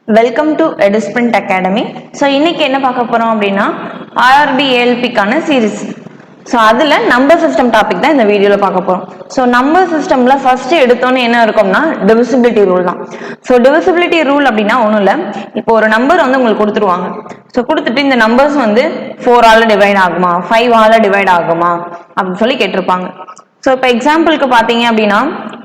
Welcome to Edusprint Academy. So இன்னைக்கு என்ன பார்க்க போறோம் அப்படின்னா ஆர்ஆர்பி ஏஎல்பிக்கான சீரிஸ். ஸோ அதில் நம்பர் சிஸ்டம் டாபிக் தான் இந்த வீடியோவில் பார்க்க போகிறோம். ஸோ நம்பர் சிஸ்டமில் ஃபர்ஸ்ட் எடுத்தோன்னு என்ன இருக்கும்னா டிவிசிபிலிட்டி ரூல் தான். ஸோ டிவிசிபிலிட்டி ரூல் அப்படின்னா ஒன்றும் இல்லை, இப்போ ஒரு நம்பர் வந்து உங்களுக்கு கொடுத்துருவாங்க. ஸோ கொடுத்துட்டு இந்த நம்பர்ஸ் வந்து 4ஆல் டிவைட் ஆகுமா 5ஆல் டிவைட் ஆகுமா அப்படின்னு சொல்லி கேட்டிருப்பாங்க. ஸோ இப்போ எக்ஸாம்பிளுக்கு பார்த்தீங்க அப்படின்னா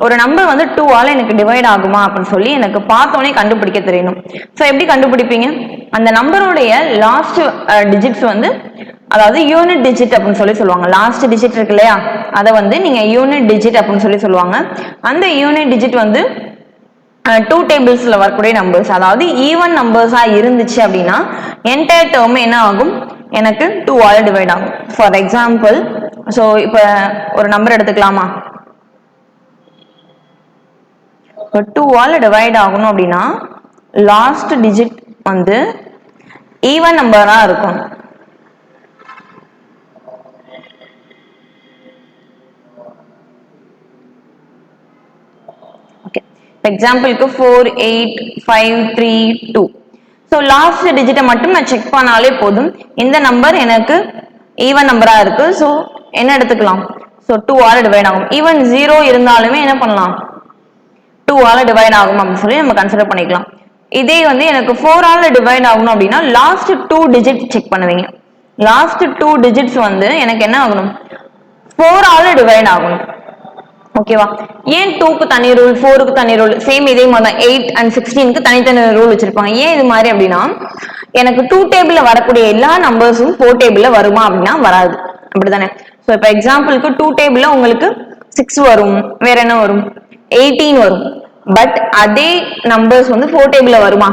ஒரு நம்பர் வந்து 2ஆல் எனக்கு டிவைட் ஆகுமா அப்படின்னு சொல்லி எனக்கு பார்த்தோன்னே கண்டுபிடிக்க தெரியணும். ஸோ எப்படி கண்டுபிடிப்பீங்க? அந்த நம்பருடைய லாஸ்ட் டிஜிட்ஸ் வந்து, அதாவது யூனிட் டிஜிட் அப்படின்னு சொல்லி சொல்லுவாங்க. லாஸ்ட் டிஜிட் இருக்கு இல்லையா, அதை வந்து நீங்க யூனிட் டிஜிட் அப்படின்னு சொல்லி சொல்லுவாங்க. அந்த யூனிட் டிஜிட் வந்து 2 டேபிள்ஸ்ல வரக்கூடிய நம்பர்ஸ், அதாவது ஈவன் நம்பர்ஸா இருந்துச்சு அப்படின்னா என்டையர் டேர்ம் என்ன ஆகும், எனக்கு 2ஆல் டிவைட் ஆகும். ஃபார் எக்ஸாம்பிள், ஸோ இப்போ ஒரு நம்பர் எடுத்துக்கலாமா, 2ஆல் டிவைட் ஆகணும் அப்படின்னா லாஸ்ட் டிஜிட் வந்து ஈவன் நம்பரா இருக்கும். ஓகே, எக்ஸாம்பிளுக்கு 4 8 5 3 2. ஸோ லாஸ்ட் டிஜிட்டை மட்டும் நான் செக் பண்ணாலே போதும், இந்த நம்பர் எனக்கு ஈவன் நம்பரா இருக்கு. ஸோ என்ன எடுத்துக்கலாம், ஸோ 2ஆல் டிவைட் ஆகும். ஈவன் 0 இருந்தாலுமே என்ன பண்ணலாம், 2ஆல் டிவைட் ஆகும் அப்படின்னு சொல்லி நம்ம கன்சிடர் பண்ணிக்கலாம். இதே வந்து எனக்கு 4ஆல் டிவைட் ஆகணும் அப்படின்னா லாஸ்ட் 2 டிஜிட் செக் பண்ணுவீங்க. லாஸ்ட் 2 டிஜிட்ஸ் வந்து எனக்கு என்ன ஆகணும், 4ஆல் டிவைட் ஆகணும். ஓகேவா? ஏன் 2க்கு தனி ரூல், 4க்கு தனி ரூல், சேம் இதே மாதிரி தான் 8 and 16க்கு தனித்தனி ரூல் வச்சிருப்பாங்க. ஏன் இது மாதிரி அப்படின்னா, எனக்கு 2 டேபிள்ல வரக்கூடிய எல்லா நம்பர்ஸும் 4 டேபிள்ல வருமா அப்படின்னா வராது, அப்படித்தானே? ஸோ இப்போ எக்ஸாம்பிளுக்கு 2 டேபிள்ல உங்களுக்கு 6 வரும், வேற என்ன வரும், 18 வரும். பட் அதே நம்பர்ஸ் வந்து 4 டேபிள்ல வருமா,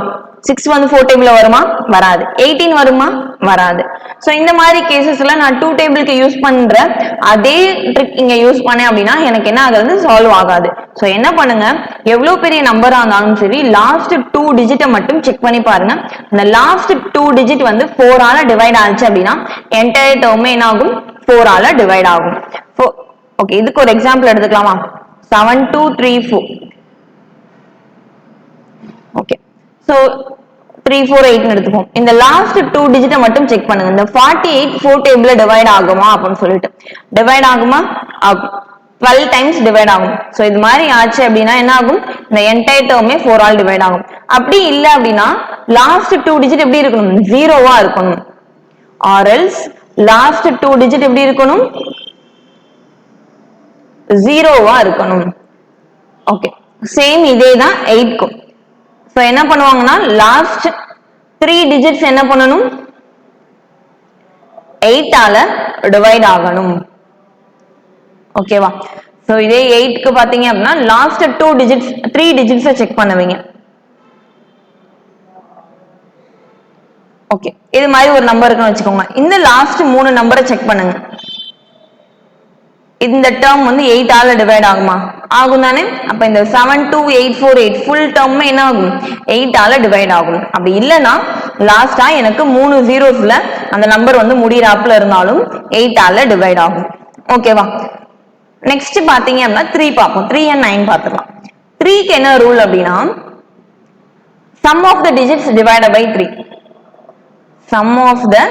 6 வந்து 4 டேபிள்ல வருமா, வராது. 18 வருமா, வராது. சோ இந்த மாதிரி கேசஸ்ல நான் 2 டேபிளுக்கு யூஸ் பண்ற அதே ட்ரிக் இங்க யூஸ் பண்ணேன் அப்படின்னா எனக்கு என்ன ஆகுது, சால்வ் ஆகாது. சோ என்ன பண்ணுங்க, எவ்வளவு பெரிய நம்பரா இருந்தாலும் சரி லாஸ்ட் 2 டிஜிட்டை மட்டும் செக் பண்ணி பாருங்க. இந்த லாஸ்ட் 2 டிஜிட் வந்து 4ஆல டிவைட் ஆச்சு அப்படின்னா என்டையர் டேர்மே என்ன ஆகும், 4ஆல டிவைட் ஆகும். ஓகே, இதுக்கு ஒரு எக்ஸாம்பிள் எடுத்துக்கலாமா, 7 2 3 4. ஓகே, சோ 3 4 8 எடுத்துப்போம். இந்த லாஸ்ட் 2 டிஜிட்டை மட்டும் செக் பண்ணுங்க. இந்த 48 4 டேபிள்ல டிவைட் ஆகுமா அப்படின்னு சொல்லிட்டு, டிவைட் ஆகுமா, ஆகும். 12 டைம்ஸ் டிவைட் ஆகும். சோ இது மாதிரி ஆச்சு அப்படின்னா என்ன ஆகும், இந்த என்டையர் டேர்மே 4ஆல் டிவைட் ஆகும். அப்படி இல்ல அப்படின்னா லாஸ்ட் 2 டிஜிட் எப்படி இருக்கணும், 0வா இருக்கணும். ஆர் எல்ஸ் லாஸ்ட் 2 டிஜிட் எப்படி இருக்கணும், 0வா இருக்கணும். ஓகே, சேம் இதே தான் 8க்கும். சோ என்ன பண்ணுவாங்கன்னா லாஸ்ட் 3 டிஜிட்ஸ் என்ன பண்ணணும், 8ஆல டிவைட் ஆகணும். ஓகேவா? சோ இதே 8க்கு பாத்தீங்க அப்படின்னா லாஸ்ட் 2 டிஜிட்ஸ் 3 டிஜிட்ஸ் செக் பண்ணுவீங்க. ஓகே, இது மாதிரி ஒரு நம்பர் இருக்குன்னு வச்சுக்கோங்க. இந்த லாஸ்ட் 3 நம்பரை செக் பண்ணுங்க. இந்த டேர்ம் வந்து 8ஆல டிவைட் ஆகுமா, ஆகும் தானே? அப்ப இந்த 7 2 8 4 8 ஃபுல் டேர்ம் என்ன ஆகும், 8ஆல டிவைட் ஆகும். அப்படி இல்லனா லாஸ்டா எனக்கு 3 ஜீரோஸ்ல அந்த நம்பர் வந்து முடியறாப்ல இருந்தாலும் 8ஆல டிவைட் ஆகும். ஓகேவா? நெக்ஸ்ட் பாத்தீங்க அப்படின்னா 3 பார்ப்போம். 3 and 9 பார்த்துக்கலாம். 3க்கு என்ன ரூல் அப்படின்னா sum of the digits divided by 3. sum of the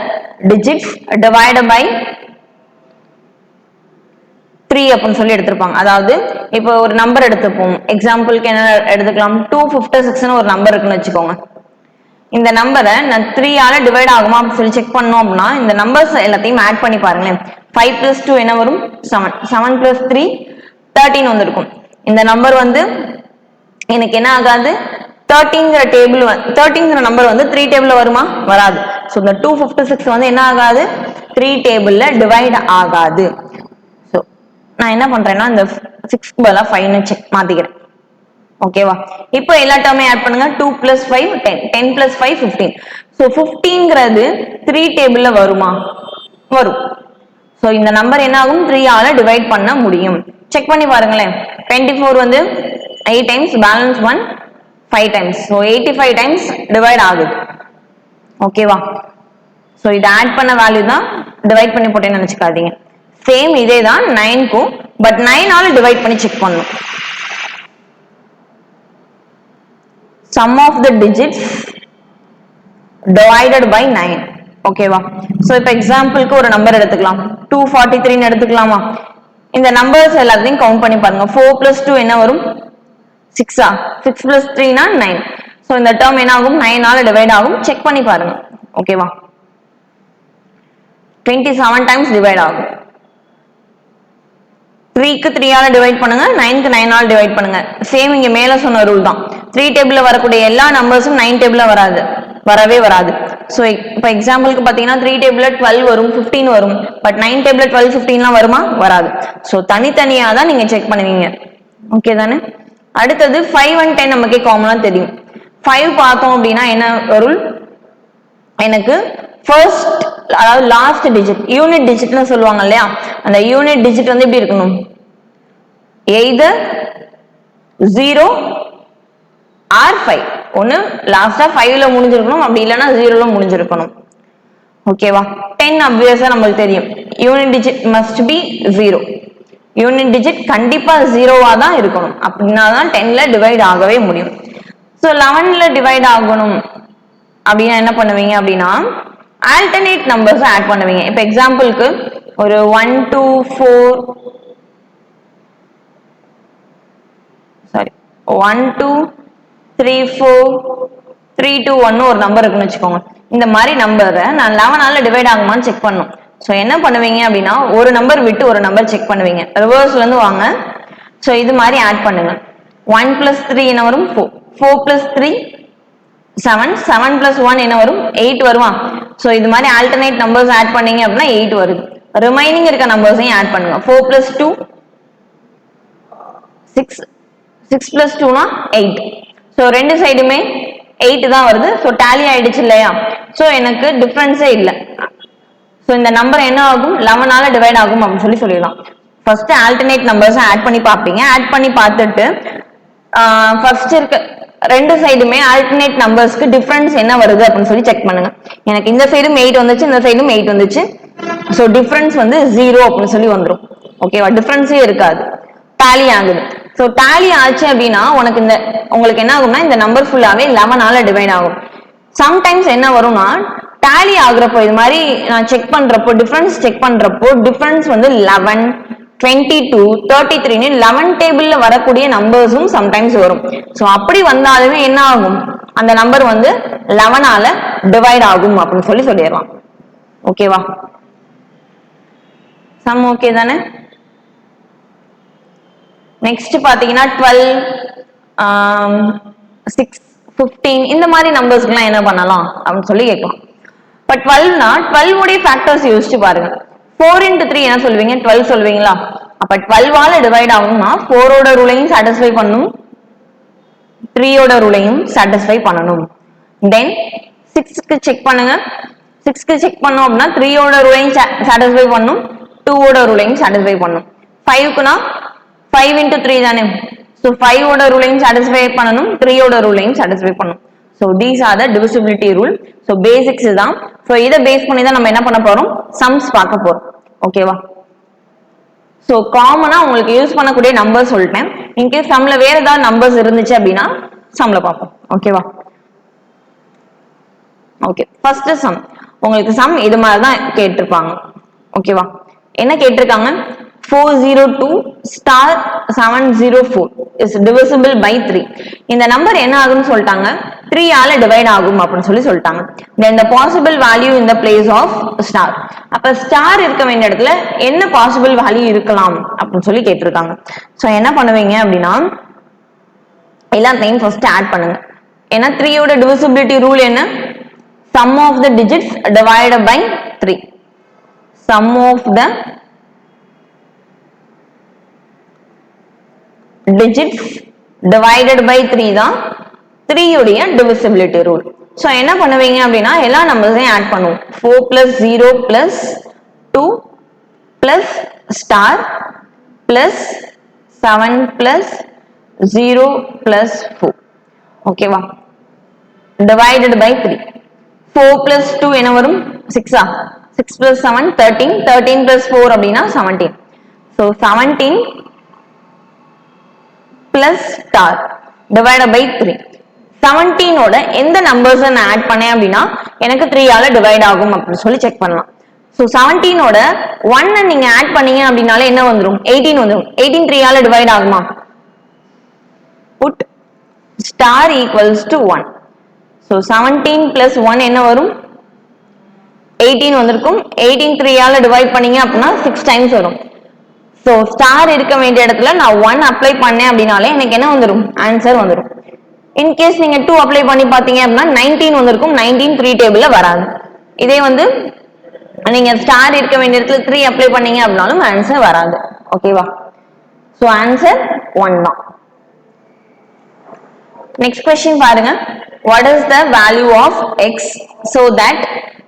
digits divided by 3 அப்படின்னு சொல்லி எடுத்திருப்பாங்க. அதாவது இப்போ ஒரு நம்பர் எடுத்துப்போம். எக்ஸாம்பிளுக்கு என்ன எடுத்துக்கலாம், 256 ஒரு நம்பர் இருக்குன்னு வச்சுக்கோங்க. இந்த நம்பரை நான் 3ஆல டிவைட் ஆகுமா அப்படின்னு சொல்லி செக் பண்ணோம் அப்படின்னா இந்த நம்பர்ஸ் எல்லாத்தையும் ஆட் பண்ணி பாருங்களேன். 5 + 2 என்ன வரும், 7. 7 + 3 13 வந்திருக்கும். இந்த நம்பர் வந்து எனக்கு என்ன ஆகாது, 13ங்கிற டேபிள் 13ங்கிற நம்பர் வந்து 3 டேபிள்ல வருமா, வராது. ஸோ இந்த 256 வந்து என்ன ஆகாது, 3 டேபிள்ல டிவைட் ஆகாது. நான் என்ன பண்றேன்னா இந்த 6க்கு பதிலா 5ன்னு செக் மாத்திக்கிறேன். ஓகேவா? இப்போ எல்லா டேர்மே ஆட் பண்ணுங்க. 2 + 5 10, 10 + 5 15. சோ 15ங்கிறது 3 டேபிள்ல வருமா, வரும். சோ இந்த நம்பர் என்ன ஆகும், 3ஆல டிவைட் பண்ண முடியும். செக் பண்ணி பாருங்களேன். 24 வந்து 8 times, balance 1 5 times. So 85 times divide ஆகுது. ஓகேவா? சோ இது ஆட் பண்ண வேல்யூ தான் டிவைட் பண்ணி போட்டேன்னு நினைச்சுக்காதீங்க. சேம் இதே தான் 9க்கும், பட் 9ஆல டிவைட் பண்ணி செக் பண்ணணும். sum of the digits divided by 9. ஓகேவா? சோ இப்போ எக்ஸாம்பிளுக்கு ஒரு நம்பர் எடுத்துக்கலாம். 243 ன்னு எடுத்துக்கலாமா? இந்த நம்பர்ஸ் எல்லாத்தையும் கவுண்ட் பண்ணி பாருங்க. 4 plus 2 என்ன வரும்? 6 ஆ? 6 plus 3 னா 9. சோ இந்த டேர்ம் என்ன ஆகும்? 9 ஆல டிவைட் ஆகும். செக் பண்ணி பாருங்க. ஓகேவா? 27 டைம்ஸ் டிவைட் ஆகும். 3 க்கு 3 ஆல டிவைட் பண்ணுங்க, 9 க்கு 9 ஆல டிவைட் பண்ணுங்க. சேம் இங்க மேல சொன்ன ரூல் தான். 3 டேபிள்ல வரக்கூடிய எல்லா நம்பர்ஸும் 9 டேபிள்ல வரவே வராது. சோ இப்போ எக்ஸாம்பிளுக்கு பாத்தீங்கன்னா 3 டேபிள்ல 12 வரும், 15 வரும். பட் 9 டேபிள்ல 12, 15லாம் வருமா? வராது. சோ தனித்தனியா தான் நீங்க செக் பண்ணுவீங்க. ஓகே தானே? அடுத்தது 5 and 10 நமக்கு காமனா தெரியும். 5 பார்த்தோம் அப்படின்னா என்ன ரூல்? எனக்கு ஃபர்ஸ்ட் அதாவது லாஸ்ட் டிஜிட் யூனிட் டிஜிட்னு சொல்லுவாங்க இல்லையா, அந்த யூனிட் டிஜிட் வந்து எப்படி இருக்கணும்? Either 0 or 5. ஒன்னு லாஸ்டா 5ல முடிஞ்சிருக்கணும், அப்படி இல்லைன்னா 0ல முடிஞ்சிருக்கணும். ஓகேவா? 10 obviously நமக்கு தெரியும். Unit digit must be 0. Unit digit கண்டிப்பா 0வா தான் இருக்கணும். அப்படின்னா தான் 10ல டிவைட் ஆகவே முடியும். ஸோ 11ல டிவைட் ஆகணும் அப்படின்னா என்ன பண்ணுவீங்க அப்படின்னா ஆல்டர்னேட் நம்பர்ஸ் ஆட் பண்ணுவீங்க. இப்போ எக்ஸாம்பிளுக்கு ஒரு 1 2 4 சாரி 1 2 3 4 3 2 1 ஒரு நம்பர் இருக்குன்னு வச்சுக்கோங்க. இந்த மாதிரி நம்பரை நான் 11ஆல டிவைட் ஆகுமான்னு செக் பண்ணும். ஸோ என்ன பண்ணுவீங்க அப்படின்னா ஒரு நம்பர் விட்டு ஒரு நம்பர் செக் பண்ணுவீங்க. ரிவர்ஸ்ல இருந்து வாங்க. ஸோ இது மாதிரி ஆட் பண்ணுங்க. 1 plus 3 என்ன வரும்? 4. 4 plus 3 7. 7 plus 1 என்ன வரும்? 8 வருமா? சோ இது மாதிரி ஆல்டர்னேட் நம்பர்ஸ் ஆட் பண்ணீங்க அப்படின்னா 8 வருது. ரிமைனிங் இருக்க நம்பர்ஸையும் ஆட் பண்ணுங்க. 4 plus 2 6. 6 plus 2 னா 8. சோ ரெண்டு சைடுமே 8 தான் வருது. சோ டாலி ஆயிடுச்சு இல்லையா? சோ எனக்கு டிஃபரன்ஸே இல்ல. சோ இந்த நம்பர் என்ன ஆகும்? 11ஆல டிவைட் ஆகும் அப்படின்னு சொல்லிடலாம். ஃபர்ஸ்ட் ஆல்டர்னேட் நம்பர்ஸ் ஆட் பண்ணி பார்ப்பீங்க. ஆட் பண்ணி பார்த்துட்டு ஃபர்ஸ்ட் இருக்க ரெண்டு சைடுமே ஆல்டர்னேட் நம்பர்ஸ்க்கு டிஃபரன்ஸ் என்ன வருது அப்படின்னு சொல்லி செக் பண்ணுங்க. எனக்கு இந்த சைடும் 8 வந்துச்சு, இந்த சைடும் 8 வந்துச்சு. சோ டிஃபரன்ஸ் வந்து 0 அப்படின்னு சொல்லி வந்துரும். ஓகேவா? டிஃபரன்ஸே இருக்காது, டாலி ஆகுது. சோ டாலி ஆச்சு அப்படின்னா உங்களுக்கு என்ன ஆகும்னா இந்த நம்பர் ஃபுல்லாவே 11ஆல டிவைட் ஆகும். சம்டைம்ஸ் என்ன வரும்னா டாலி ஆகுறப்போ இது மாதிரி நான் செக் பண்றப்போ டிஃபரன்ஸ் வந்து 11 22 33 11 டேபிள்ல வரக்கூடிய நம்பர்ஸும் சம்டைம்ஸ் வரும். சோ அப்படி வந்தாலுமே என்ன ஆகும்? அந்த நம்பர் வந்து 11ஆல டிவைட் ஆகும் அப்படின்னு சொல்லிடலாம். ஓகேவா? சம் ஓகே தானே? நெக்ஸ்ட் பாத்தீங்கன்னா 12 6 15 இந்த மாதிரி நம்பர்ஸ்க்குலாம் என்ன பண்ணலாம் அப்படின்னு சொல்லி கேட்கலாம். பட் 12னா 12 உடைய ஃபேக்டர்ஸ் யோசிச்சு பாருங்க. 4 into 3 என்ன சொல்வீங்க? 12 சொல்வீங்களா? அப்ப 12ஆல டிவைட் ஆகும்னா 4ஓட ரூலையும் சாட்டிஸ்ஃபை பண்ணணும், 3ஓட ரூலையும் சாட்டிஸ்ஃபை பண்ணணும். தென் 6க்கு செக் பண்ணுங்க. 6க்கு செக் பண்ணோம் அப்படின்னா 3ஓட ரூலையும் சாட்டிஸ்ஃபை பண்ணணும், 2ஓட ரூலையும் சாட்டிஸ்ஃபை பண்ணணும். 5க்குனா 5 into 3 தானே? So 5ஓட ரூலையும் சாட்டிஸ்ஃபை பண்ணணும், 3ஓட ரூலையும் சாட்டிஸ்ஃபை பண்ணணும். So these are the divisibility rule. So basics தான். So இதை பேஸ் பண்ணி தான் நம்ம என்ன பண்ண போறோம்? சம்ஸ் பார்க்க போறோம். ஓகேவா? So காமனா உங்களுக்கு யூஸ் பண்ணக்கூடிய நம்பர் சொல்லிட்டேன். இன்கேஸ் சம்ல வேற ஏதாவது நம்பர்ஸ் இருந்துச்சு அப்படின்னா சம்ல பார்ப்போம். ஓகேவா? Okay, first sum. உங்களுக்கு சம் இது மாதிரி தான் கேட்டிருப்பாங்க. ஓகேவா? என்ன கேட்டிருக்காங்க? 402*704 is divisible by 3. இந்த நம்பர் என்ன ஆகும்னு சொல்லிட்டாங்க? 3 ஆல டிவைட் ஆகும் அப்படின்னு சொல்லிட்டாங்க. Then the possible value in the place of star. அப்ப ஸ்டார் இருக்க வேண்டிய இடத்துல என்ன பாசிபிள் வேல்யூ இருக்கலாம் அப்படின்னு சொல்லி கேட்டிருக்காங்க. சோ என்ன பண்ணுவீங்க அப்படின்னா எல்லாத்தையும் ஃபர்ஸ்ட் ஆட் பண்ணுங்க. ஏன்னா 3ஓட divisibility ரூல் என்ன? Sum of the digits divided by 3. Sum of the digits divided by 3 தான் 3 உடைய divisibility rule. சோ என்ன பண்ணுவீங்க அப்படின்னா எல்லா நம்பர்ஸையும் ஆட் பண்ணுவோம். 4 plus 0 plus 2 plus star plus 7 plus 0 plus 4. ஓகேவா? divided by 3. 4 plus 2 என்ன வரும்? 6 ஆ? 6 plus 7 13. 13 plus 4 அப்படின்னா 17. So 17 plus star divided by 3. 17 ஓட எந்த நம்பர்ஸ் நான் ஆட் பண்ணேன் அப்படின்னா எனக்கு 3 ஆல டிவைட் ஆகும் அப்படின்னு சொல்லி செக் பண்ணலாம். ஸோ 17 ஓட 1 நீங்க ஆட் பண்ணீங்க அப்படின்னாலே என்ன வந்துடும்? 18 வந்துடும். 18 3 ஆல டிவைட் ஆகுமா? Put star equals to 1. So 17 plus 1 என்ன வரும்? 18 வந்திருக்கும். 18 3 ஆல டிவைட் பண்ணீங்க அப்படின்னா 6 டைம்ஸ் வரும். ஸோ ஸ்டார் இருக்க வேண்டிய இடத்துல நான் 1 அப்ளை பண்ணேன் அப்படின்னாலே எனக்கு என்ன வந்துடும்? ஆன்சர் வந்துடும். இன்கேஸ் நீங்க 2 அப்ளை பண்ணி பாத்தீங்க அப்படின்னா 19 வந்திருக்கும். 19 3 டேபிள்ல வராது. இதே வந்து நீங்க ஸ்டார் இருக்க வேண்டிய இடத்துல 3 அப்ளை பண்ணீங்க அப்படின்னாலும் ஆன்சர் வராது. ஓகேவா? ஸோ ஆன்சர் 1 தான். நெக்ஸ்ட் கொஸ்டின் பாருங்க. What is the value of X so that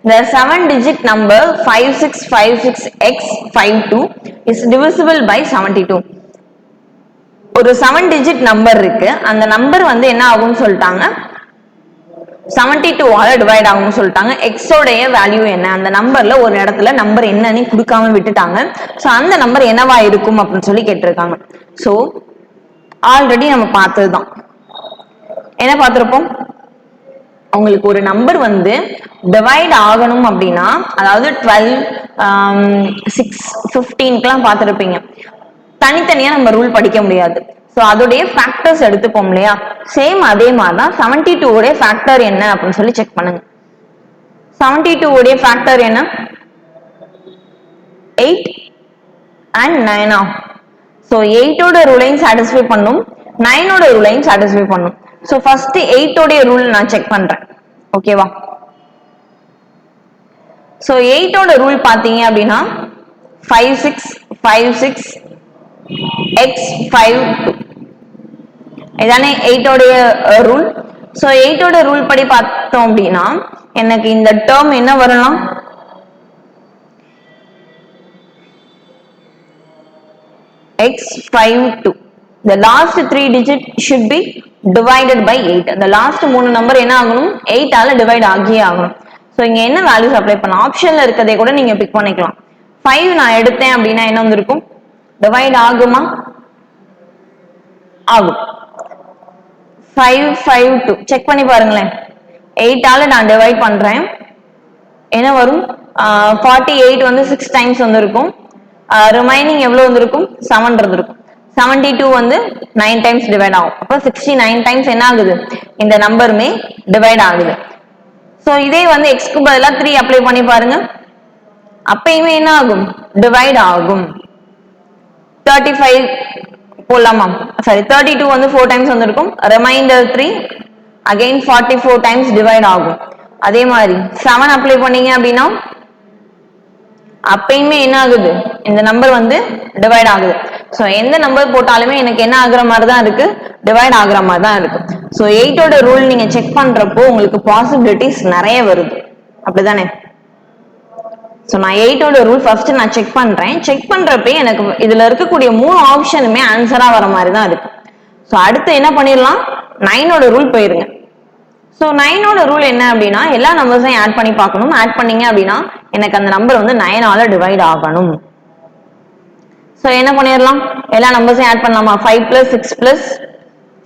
the 7-digit number 5656x52 is divisible by 72? ஒரு 7 டிஜிட் நம்பர் இருக்கு. அந்த நம்பர் வந்து என்ன ஆகும்னு சொல்லிட்டாங்க? 72 ஆல டிவைட் ஆகும்னு சொல்லிட்டாங்க. எக்ஸ் உடைய வேல்யூ என்ன? அந்த நம்பர்ல ஒரு இடத்துல நம்பர் என்னன்னு கொடுக்காம விட்டுட்டாங்க. சோ அந்த நம்பர் என்னவா இருக்கும் அப்படின்னு சொல்லி கேட்டிருக்காங்க. சோ ஆல்ரெடி நம்ம பார்த்ததுதான். என்ன பார்த்திருப்போம்? உங்களுக்கு ஒரு நம்பர் வந்து டிவைட் ஆகணும் அப்படின்னா, அதாவது 12 6 15க்குலாம் பார்த்திருப்பீங்க. தனித்தனியா நம்ம ரூல் படிக்க முடியாது. சோ அதோடைய ஃபேக்டர்ஸ் எடுத்துப்போம் இல்லையா? சேம் அதே மாதிரி தான் 72 உடைய ஃபேக்டர் என்ன அப்படின்னு சொல்லி செக் பண்ணுங்க. 72 உடைய ஃபேக்டர் என்ன? 8 and 9. சோ 8 ஓட ரூலையும் சாட்டிஸ்ஃபை பண்ணும், 9 ஓட ரூலையும் சாட்டிஸ்ஃபை பண்ணும். சோ ஃபர்ஸ்ட் 8 உடைய ரூல் நான் செக் பண்றேன். ஓகேவா? சோ 8 ஓட ரூல் பாத்தீங்க அப்படின்னா 5656 x52 இதானே 8 உடைய ரூல். சோ 8 ஓட ரூல் படி பார்த்தோம் அப்படின்னா எனக்கு இந்த டேர்ம் என்ன வரலாம்? x52. the last 3 digit should be divided by 8. the last 3 number என்ன ஆகணும்? 8 ஆல டிவைட் ஆகியே ஆகணும். சோ இங்க என்ன வேல்யூஸ் அப்ளை பண்ணலாம்? ஆப்ஷன்ல இருக்கதே கூட நீங்க பிக் பண்ணிக்கலாம். 5 நான் எடுத்தேன் அப்படின்னா என்ன வந்திருக்கும்? டிவைட் ஆகுமா? ஆகும். 552 செக் பண்ணி பாருங்களேன். 8 ஆல நான் டிவைட் பண்றேன், என்ன வரும்? 48 வந்து 6 டைம்ஸ் வந்திருக்கும். ரிமைனிங் எவ்வளவு வந்திருக்கும்? 7 இருந்திருக்கும். 72 வந்து 9 டைம்ஸ் டிவைட் ஆகும். அப்ப 69 டைம்ஸ் என்ன ஆகுது? இந்த நம்பருமே டிவைட் ஆகுது. சோ இதே வந்து எக்ஸ்க்கு பதிலா 3 அப்ளை பண்ணி பாருங்க, அப்பயுமே என்ன ஆகும்? டிவைட் ஆகும். 35 போலாமா? சாரி 32 வந்து 4 டைம்ஸ் வந்திருக்கும். ரிமைண்டர் 3 அகைன் 44 டைம்ஸ் டிவைட் ஆகும். அதே மாதிரி 7 அப்ளை பண்ணீங்க அப்படின்னா அப்பயுமே என்ன ஆகுது? இந்த நம்பர் வந்து டிவைட் ஆகுது. சோ எந்த நம்பர் போட்டாலுமே எனக்கு என்ன ஆகுற மாதிரி தான் இருக்கு? டிவைட் ஆகுற மாதிரி தான் இருக்கு. சோ 8 ஓட ரூல் நீங்க செக் பண்றப்போ உங்களுக்கு பாசிபிலிட்டிஸ் நிறைய வருது, அப்படிதானே? சோ நான் 8 ஓட ரூல் ஃபர்ஸ்ட் நான் செக் பண்றேன். செக் பண்றப்ப எனக்கு இதுல இருக்கக்கூடிய 3 ஆப்ஷனுமே ஆன்சரா வர மாதிரி தான் இருக்கு. சோ அடுத்து என்ன பண்ணிடலாம்? 9 ஓட ரூல் போயிருங்க. சோ 9 ஓட ரூல் என்ன அப்படின்னா எல்லா நம்பர்ஸையும் ஆட் பண்ணி பார்க்கணும். ஆட் பண்ணீங்க அப்படின்னா எனக்கு அந்த நம்பர் வந்து 9 ஆல டிவைட் ஆகணும். சோ என்ன பண்ணிடலாம்? எல்லா நம்பர்ஸையும் ஆட் பண்ணலாமா? 5 plus 6 plus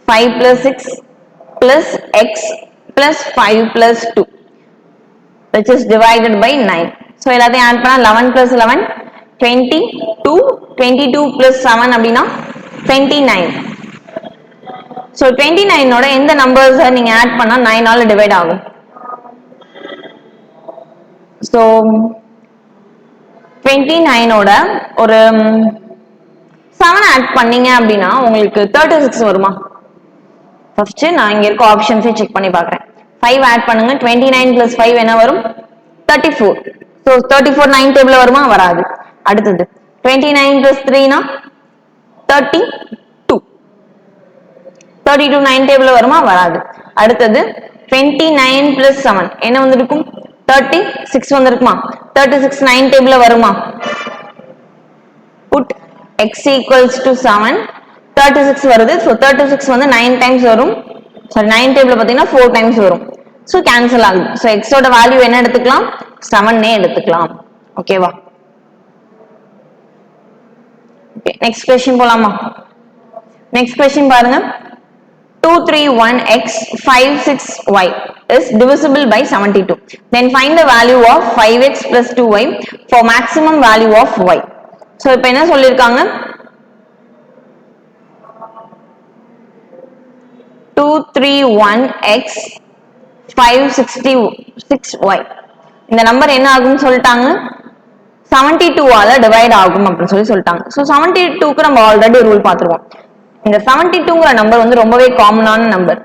5 plus 6 plus x plus 5 plus 2 which is divided by 9. So எல்லாத்தையும் ஆட் பண்ணா 11 plus 11 22, 22 plus 7 அப்படின்னா 29. சோ 29 ஓட எந்த நம்பர்ஸ் நீங்க ஆட் பண்ணா 9 ஆல டிவைட் ஆகும்? சோ 29 ஓட ஒரு 7 ஆட் பண்ணீங்க அப்படின்னா உங்களுக்கு 36 வருமா? ஃபர்ஸ்ட் நான் இங்க இருக்க ஆப்ஷன்ஸை செக் பண்ணி பார்க்கறேன். 5 ஆட் பண்ணுங்க. 29 plus 5 என்ன வரும்? 34. சோ 34 9 டேபிள்ல வருமா? வராது. அடுத்தது 29 plus 3 னா 32. 32 9 டேபிள்ல வருமா? வராது. அடுத்தது 29 plus 7 என்ன வந்திருக்கும்? 36 வந்திருக்குமா? 36 9 டேபிள்ல வருமா? put x equals to 7. 36 வருது. சோ 36 வந்து 9 டைம்ஸ் வரும். சாரி 9 டேபிள்ல பாத்தீங்கன்னா 4 டைம்ஸ் வரும். சோ கேன்சல் ஆகுது. சோ x ஓட வேல்யூ என்ன எடுத்துக்கலாம்? 7 நே எடுத்துக்கலாம். ஓகேவா? ஓகே நெக்ஸ்ட் क्वेश्चन போலாமா? நெக்ஸ்ட் क्वेश्चन பாருங்க. 231x 56y is divisible by 72. Then find the value of 5x plus 2y for maximum value of y. So இப்போ என்ன சொல்லிருக்காங்க 231x 566y இந்த நம்பர் என்ன ஆகும்னு சொல்லிட்டாங்க 72 ஆல டிவைட் ஆகும் அப்படின்னு சொல்லிட்டாங்க. ஸோ 72க்கு நம்ம ஆல்ரெடி ரூல் பார்த்துருவோம். இந்த 72ங்கிற நம்பர் வந்து ரொம்பவே காமனான நம்பர்.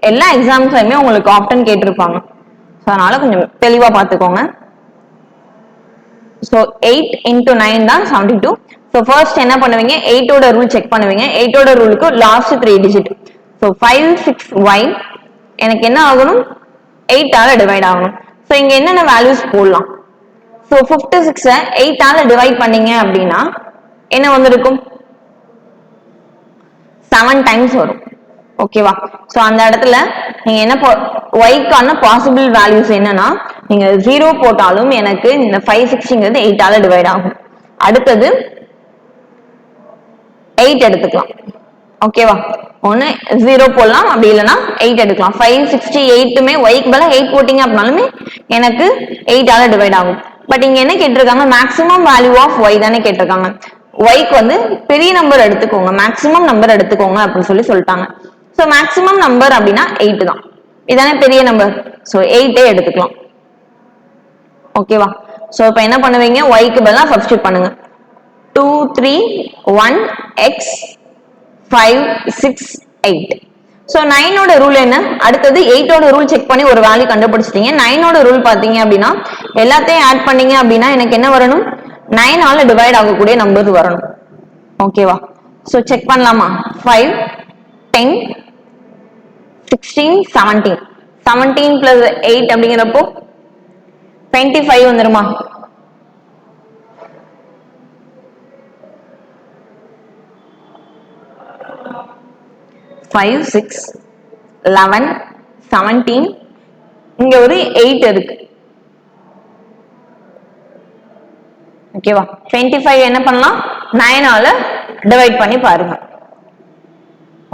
எல்லா எக்ஸாம்ஸ்லயுமே உங்களுக்கு ஆப்டன் கேட்டிருப்பாங்க. ஸோ அதனால கொஞ்சம் தெளிவா பார்த்துக்கோங்க. ஸோ 8 into 9 தான் 72. ஸோ ஃபர்ஸ்ட் என்ன பண்ணுவீங்க 8ஓட ரூல் செக் பண்ணுவீங்க. 8ஓட ரூலுக்கு லாஸ்ட் 3 டிஜிட். ஸோ 56y எனக்கு என்ன ஆகணும் 8 ஆல டிவைட் ஆகணும். ஸோ இங்க என்னென்ன வேல்யூஸ் போடலாம். ஸோ 56 8 ஆல டிவைட் பண்ணீங்க அப்படின்னா என்ன வந்திருக்கும் 7 டைம்ஸ் வரும். ஓகேவா. ஸோ அந்த இடத்துல நீங்க என்ன ஒய்க்கான பாசிபிள் வேல்யூஸ் என்னன்னா நீங்க 0 போட்டாலும் எனக்கு இந்த 560ங்கிறது 8 ஆல டிவைட் ஆகும். அடுத்தது 8 எடுத்துக்கலாம். ஓகேவா. ஒன்னு 0 போடலாம், அப்படி இல்லைன்னா 8 எடுக்கலாம். 568மே ஒய்க்கு பதிலா 8 போட்டீங்க அப்படின்னாலுமே எனக்கு 8 ஆல டிவைட் ஆகும். பட் இங்க என்ன கேட்டிருக்காங்க மேக்ஸிமம் வேல்யூ ஆஃப் ஒய் தானே கேட்டிருக்காங்க. ஒய்க்கு வந்து பெரிய நம்பர் எடுத்துக்கோங்க, மேக்ஸிமம் நம்பர் எடுத்துக்கோங்க அப்படின்னு சொல்லிட்டாங்க. ஸோ மேக்ஸிமம் நம்பர் அப்படின்னா 8 தான். இதானே பெரிய நம்பர். ஸோ 8 எடுத்துக்கலாம். ஓகேவா. ஸோ இப்போ என்ன பண்ணுவீங்க ஒய்க்கு பதிலா சப்ஸ்டிட் பண்ணுங்க. 231x 568. ஸோ 9ஓட ரூல் என்ன, அடுத்தது 8ஓட ரூல் செக் பண்ணி ஒரு வேல்யூ கண்டுபிடிச்சிட்டீங்க. 9ஓட ரூல் பாத்தீங்க அப்படின்னா எல்லாத்தையும் ஆட் பண்ணீங்க அப்படின்னா எனக்கு என்ன வரணும் 9 ஆல டிவைட் ஆகக்கூடிய நம்பர் வரணும். ஓகேவா. ஸோ செக் பண்ணலாமா 5 10 16 17 17 பிளஸ் 8 அப்படிங்கிறப்போ 25 வந்துருமா. Five, 6, 11, 17 இங்க ஒரு 8 இருக்கு. ஓகேவா. 25 என்ன பண்ணலாம் 9 ஆல டிவைட் பண்ணி பாருங்க.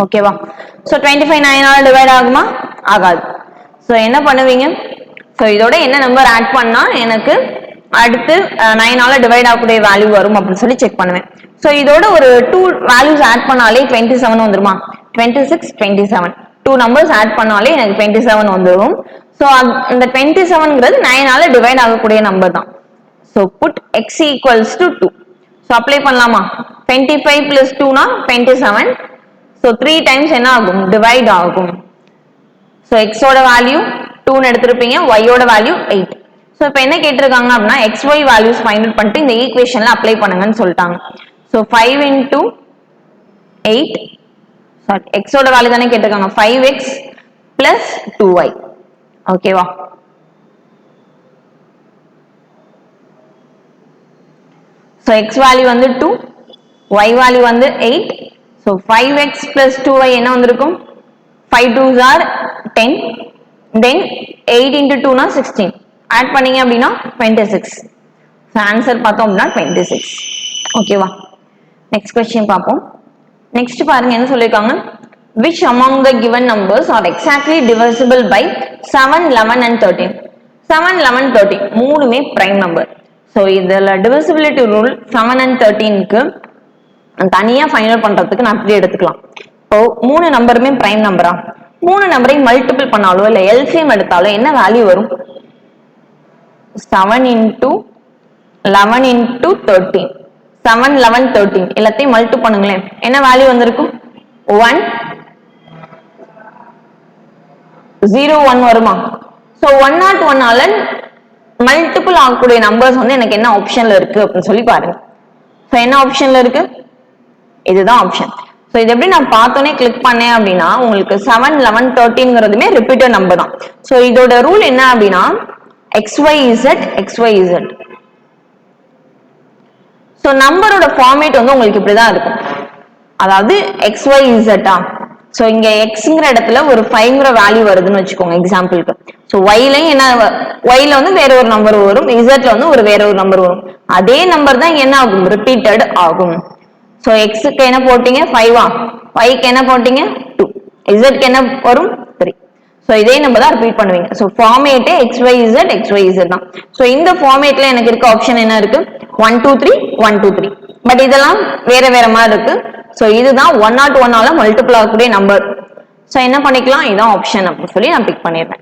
ஓகேவா. சோ 25 9 ஆல டிவைட் ஆகுமா, ஆகாது. சோ என்ன பண்ணுவீங்க, சோ இதோட என்ன நம்பர் ஆட் பண்ணா எனக்கு அடுத்து 9 ஆல டிவைட் ஆகக்கூடிய வேல்யூ வரும் அப்படின்னு சொல்லி செக் பண்ணுவேன். சோ இதோட ஒரு 2 வேல்யூஸ் ஆட் பண்ணாலே 27 வந்துருமா. 26 27 2 நம்பர்ஸ் ஆட் பண்ணாலே எனக்கு 27 வந்துரும். சோ அந்த 27ங்கிறது 9 ஆல டிவைட் ஆகக்கூடிய நம்பர் தான். So put x equals to 2. So apply பண்ணலாமா. 25 plus 2 னா 27. சோ 3 டைம்ஸ் என்ன ஆகும் டிவைட் ஆகும். சோ x ஓட வேல்யூ 2 ன்னு எடுத்துருப்பீங்க, y ஓட வேல்யூ 8. சோ இப்போ என்ன கேட்டிருக்காங்க அப்படின்னா xy வேல்யூஸ் ஃபைண்ட் அவுட் பண்ணிட்டு இந்த ஈக்குவேஷன்ல அப்ளை பண்ணுங்கன்னு சொல்லிட்டாங்க. சோ 5 into 8 x ஓட வேல்யூ தானே கேட்டிருக்காங்க 5x plus 2y. ஓகேவா. So x value வந்து 2, y value வந்து 8. So 5x plus 2y என்ன வந்திருக்கும் 5 2s are 10, then 8 into 2 னா 16, add பண்ணீங்க அப்படின்னா 26. So answer பார்த்தோம் அப்படின்னா 26. ஓகேவா. next question பார்ப்போம். next பாருங்க என்ன சொல்லிருக்காங்க, which among the given numbers are exactly divisible by 7 11 and 13. 7 11 13 மூணுமே prime number. So இதுல divisibility rule 7 and 13க்கு தனியா ஃபைனல் பண்றதுக்கு நான் அப்படியே எடுத்துக்கலாம். இப்போ மூணு நம்பருமே பிரைம் நம்பரா, மூணு நம்பரை மல்டிபிள் பண்ணாலோ இல்ல எல்சிஎம் எடுத்தாலோ என்ன வேல்யூ வரும் 7 into 11 into 13. 7 11 13 எல்லாத்தையும் மல்டிபிள் பண்ணுங்களேன், என்ன வேல்யூ வந்திருக்கும் 1 0 1 வருமா. சோ 101 ஆல மல்டிபிள் ஆகக்கூடிய நம்பர்ஸ் வந்து எனக்கு என்ன ஆப்ஷன்ல இருக்கு அப்படின்னு சொல்லி பாருங்க. சோ என்ன ஆப்ஷன்ல இருக்கு, இதுதான் ஆப்ஷன். சோ இது எப்படி நான் பார்த்தோனே கிளிக் பண்ணேன் அப்படின்னா உங்களுக்கு 7 11 13ங்கிறதுமே ரிப்பீட்டட் நம்பர் தான். சோ இதோட ரூல் என்ன அப்படின்னா xyz xyz. சோ நம்பரோட ஃபார்மேட் வந்து உங்களுக்கு இப்படிதான் இருக்கும், அதாவது xyz ஆ. சோ இங்க xங்கிற இடத்துல ஒரு 5ங்கிற வேல்யூ வருதுன்னு வச்சுக்கோங்க எக்ஸாம்பிளுக்கு. சோ yலயும் என்ன, yல வந்து வேற ஒரு நம்பர் வரும், zல வந்து ஒரு வேற ஒரு நம்பர் வரும். அதே நம்பர் தான் என்ன ஆகும் ரிப்பீட்டட் ஆகும். சோ x க்கு என்ன போட்டீங்க 5 ஆ, y க்கு என்ன போட்டீங்க 2. இசட்க்கு என்ன வரும் 3. ஸோ இதே நம்ம தான் ரிப்பீட் பண்ணுவீங்க. ஸோ ஃபார்மேட்டே XYZ தான். ஸோ இந்த ஃபார்மேட்ல எனக்கு இருக்க ஆப்ஷன் என்ன இருக்கு 1 2 3 1 2 3. பட் இதெல்லாம் வேற வேற மாதிரி இருக்கு. ஸோ இதுதான் 101 மல்டிபிள் ஆகக்கூடிய நம்பர். ஸோ என்ன பண்ணிக்கலாம், இதான் ஆப்ஷன் அப்படின்னு சொல்லி நான் பிக் பண்ணிடுறேன்.